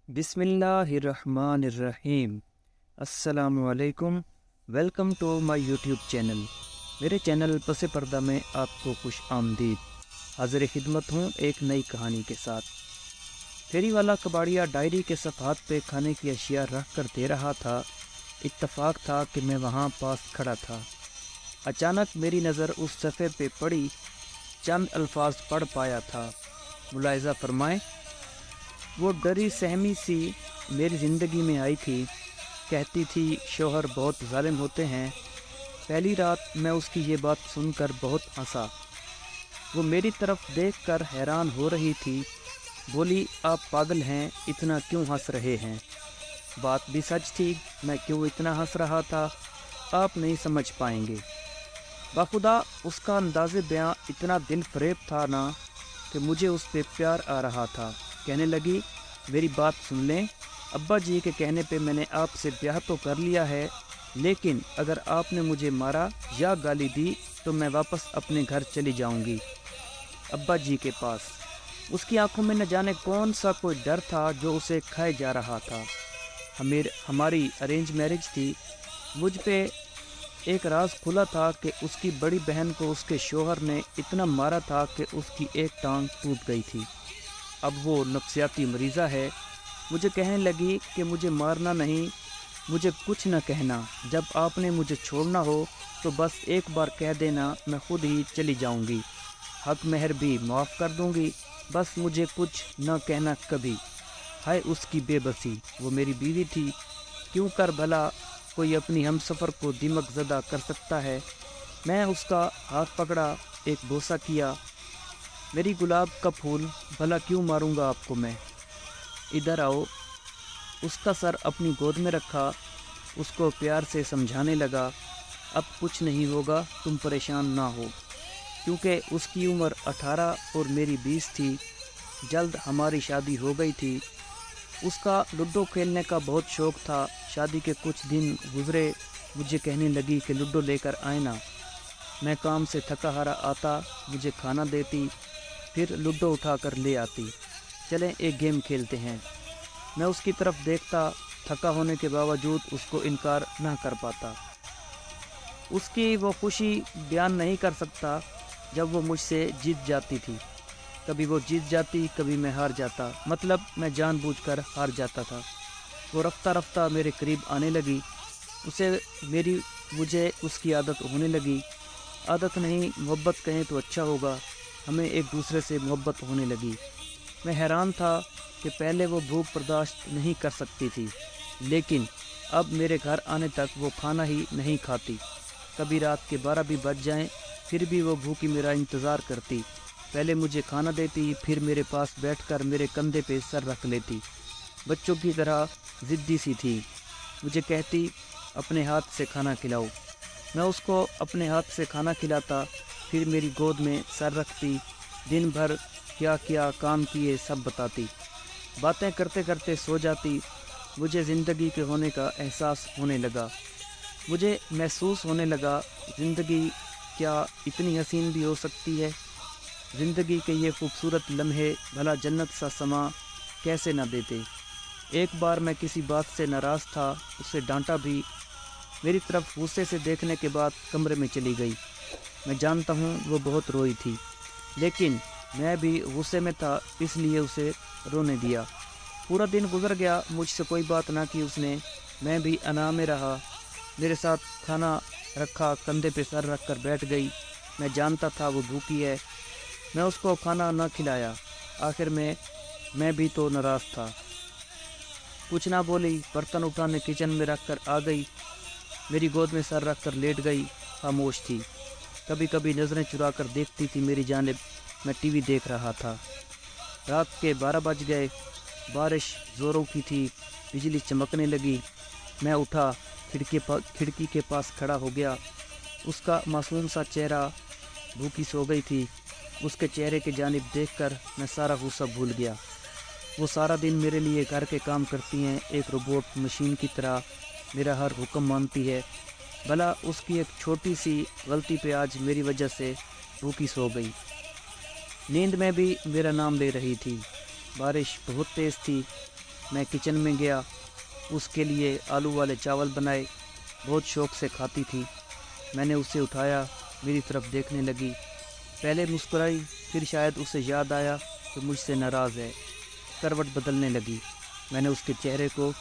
बिस्मिल्लाहिर्रहमानिर्रहीम। अस्सलामुअलैकुम। Welcome to my YouTube channel. मेरे चैनल पस पर्दा में आपको खुश आमदीद। हाज़िर खिदमत हूँ एक नई कहानी के साथ। फेरी वाला कबाड़िया डायरी के सफ़हात पे खाने की अशिया रख कर दे रहा था। इत्तफाक था कि मैं वहाँ पास खड़ा था। अचानक मेरी नज़र उस सफ़े पे पड़ी। चंद अल्फाज पढ़ पाया था। मुलाहिज़ा फरमाएं। वो डरी सहमी सी मेरी ज़िंदगी में आई थी। कहती थी शौहर बहुत ज़ालिम होते हैं। पहली रात मैं उसकी ये बात सुनकर बहुत हंसा। वो मेरी तरफ देखकर हैरान हो रही थी। बोली, आप पागल हैं, इतना क्यों हंस रहे हैं? बात भी सच थी। मैं क्यों इतना हंस रहा था आप नहीं समझ पाएंगे। बाखुदा उसका अंदाज़े बयां इतना दिल फरेब था ना कि मुझे उस पे प्यार आ रहा था। कहने लगी, मेरी बात सुन लें। अब्बा जी के कहने पे मैंने आपसे ब्याह तो कर लिया है, लेकिन अगर आपने मुझे मारा या गाली दी तो मैं वापस अपने घर चली जाऊंगी, अब्बा जी के पास। उसकी आंखों में न जाने कौन सा कोई डर था जो उसे खाए जा रहा था। हमारी अरेंज मैरिज थी। मुझ पे एक राज खुला था कि उसकी बड़ी बहन को उसके शौहर ने इतना मारा था कि उसकी एक टांग टूट गई थी। अब वो नफ्सियाती मरीज़ा है। मुझे कहने लगी कि मुझे मारना नहीं, मुझे कुछ न कहना। जब आपने मुझे छोड़ना हो तो बस एक बार कह देना, मैं खुद ही चली जाऊंगी। हक मेहर भी माफ़ कर दूंगी, बस मुझे कुछ न कहना कभी। हाय उसकी बेबसी। वो मेरी बीवी थी। क्यों कर भला कोई अपनी हमसफ़र को दिमक ज़दा कर सकता है। मैं उसका हाथ पकड़ा, एक बोसा किया। मेरी गुलाब का फूल, भला क्यों मारूंगा आपको मैं, इधर आओ। उसका सर अपनी गोद में रखा, उसको प्यार से समझाने लगा, अब कुछ नहीं होगा, तुम परेशान ना हो। क्योंकि उसकी उम्र 18 और मेरी 20 थी। जल्द हमारी शादी हो गई थी। उसका लूडो खेलने का बहुत शौक़ था। शादी के कुछ दिन गुजरे, मुझे कहने लगी कि लूडो लेकर आए ना। मैं काम से थका हारा आता, मुझे खाना देती, फिर लूडो उठा कर ले आती। चलें एक गेम खेलते हैं। मैं उसकी तरफ देखता, थका होने के बावजूद उसको इनकार ना कर पाता। उसकी वो खुशी बयान नहीं कर सकता जब वो मुझसे जीत जाती थी। कभी वो जीत जाती, कभी मैं हार जाता। मतलब मैं जानबूझकर हार जाता था। वो रफ्ता रफ्ता मेरे करीब आने लगी। मुझे उसकी आदत होने लगी। आदत नहीं, मोहब्बत कहें तो अच्छा होगा। हमें एक दूसरे से मोहब्बत होने लगी। मैं हैरान था कि पहले वो भूख बर्दाश्त नहीं कर सकती थी, लेकिन अब मेरे घर आने तक वो खाना ही नहीं खाती। कभी रात के 12 भी बज जाएं, फिर भी वो भूखी मेरा इंतज़ार करती। पहले मुझे खाना देती, फिर मेरे पास बैठकर मेरे कंधे पे सर रख लेती। बच्चों की तरह ज़िद्दी सी थी। मुझे कहती, अपने हाथ से खाना खिलाओ। मैं उसको अपने हाथ से खाना खिलाता, फिर मेरी गोद में सर रखती। दिन भर क्या क्या काम किए सब बताती। बातें करते करते सो जाती। मुझे ज़िंदगी के होने का एहसास होने लगा। मुझे महसूस होने लगा, ज़िंदगी क्या इतनी हसीन भी हो सकती है। ज़िंदगी के ये खूबसूरत लम्हे भला जन्नत सा समा कैसे न देते। एक बार मैं किसी बात से नाराज़ था, उसे डांटा भी। मेरी तरफ गुस्से से देखने के बाद कमरे में चली गई। मैं जानता हूँ वो बहुत रोई थी, लेकिन मैं भी गुस्से में था, इसलिए उसे रोने दिया। पूरा दिन गुजर गया, मुझसे कोई बात ना की उसने। मैं भी अना में रहा। मेरे साथ खाना रखा, कंधे पे सर रख कर बैठ गई। मैं जानता था वो भूखी है। मैं उसको खाना न खिलाया। आखिर में मैं भी तो नाराज़ था। कुछ ना बोली, बर्तन उठाने किचन में रख कर आ गई। मेरी गोद में सर रख कर लेट गई, खामोश थी। कभी कभी नज़रें चुरा कर देखती थी मेरी जानिब। मैं टीवी देख रहा था। रात के 12 बज गए। बारिश ज़ोरों की थी, बिजली चमकने लगी। मैं उठा, खिड़की के पास खड़ा हो गया। उसका मासूम सा चेहरा, भूखी सो गई थी। उसके चेहरे की जानिब देखकर मैं सारा गुस्सा भूल गया। वो सारा दिन मेरे लिए घर के काम करती हैं, एक रोबोट मशीन की तरह मेरा हर हुक्म मानती है। भला उसकी एक छोटी सी गलती पे आज मेरी वजह से भूखी सो गई। नींद में भी मेरा नाम ले रही थी। बारिश बहुत तेज़ थी। میں کچن میں گیا، اس کے لیے آلو والے چاول بنائے، بہت شوق سے کھاتی تھی۔ میں نے اسے اٹھایا، میری طرف دیکھنے لگی، پہلے مسکرائی، پھر شاید اسے یاد آیا کہ مجھ سے ناراض ہے، کروٹ بدلنے لگی۔ میں نے اس کے چہرے کو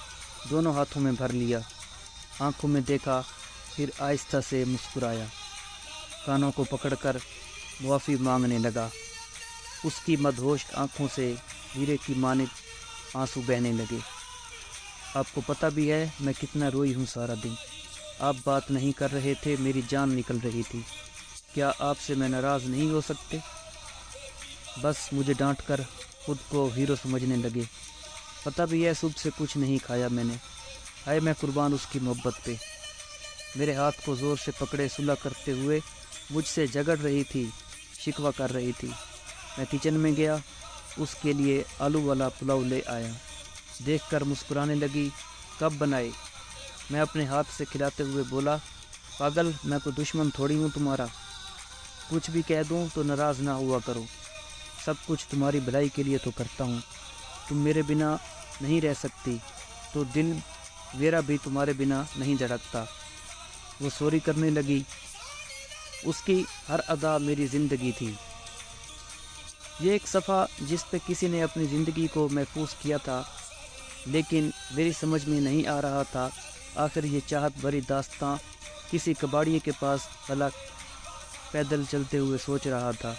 دونوں ہاتھوں میں بھر لیا، آنکھوں میں دیکھا، پھر آہستہ سے مسکرایا، کانوں کو پکڑ کر معافی مانگنے لگا۔ اس کی مدہوش آنکھوں سے ہیرے کی مانند آنسو بہنے لگے۔ آپ کو پتہ بھی ہے میں کتنا روئی ہوں سارا دن۔ آپ بات نہیں کر رہے تھے، میری جان نکل رہی تھی۔ کیا آپ سے میں ناراض نہیں ہو سکتے؟ بس مجھے ڈانٹ کر خود کو ہیرو سمجھنے لگے۔ پتہ بھی ہے صبح سے کچھ نہیں کھایا میں نے۔ ہائے میں قربان اس کی محبت پہ۔ میرے ہاتھ کو زور سے پکڑے صلح کرتے ہوئے مجھ سے جھگڑ رہی تھی، شکوہ کر رہی تھی۔ میں کچن میں گیا، اس کے لیے آلو والا پلاؤ لے آیا، دیکھ کر مسکرانے لگی۔ کب بنائے؟ میں اپنے ہاتھ سے کھلاتے ہوئے بولا، پاگل، میں کوئی دشمن تھوڑی ہوں تمہارا، کچھ بھی کہہ دوں تو ناراض نہ ہوا کرو، سب کچھ تمہاری بھلائی کے لیے تو کرتا ہوں۔ تم میرے بنا نہیں رہ سکتی تو دل میرا بھی تمہارے بنا نہیں دھڑکتا۔ وہ سوری کرنے لگی، اس کی ہر ادا میری زندگی تھی۔ یہ ایک صفحہ جس پہ کسی نے اپنی زندگی کو محفوظ کیا تھا، لیکن میری سمجھ میں نہیں آ رہا تھا آخر یہ چاہت بھری داستاں کسی کباڑیے کے پاس بھلا پیدل چلتے ہوئے سوچ رہا تھا۔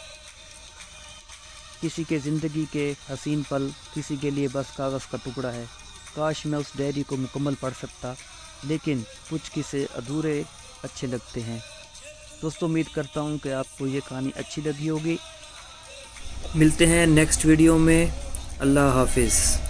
کسی کے زندگی کے حسین پل کسی کے لیے بس کاغذ کا ٹکڑا ہے۔ کاش میں اس ڈائری کو مکمل پڑھ سکتا، لیکن کچھ قصے ادھورے اچھے لگتے ہیں۔ دوستوں امید کرتا ہوں کہ آپ کو یہ کہانی اچھی لگی ہوگی۔ ملتے ہیں نیکسٹ ویڈیو میں۔ اللہ حافظ۔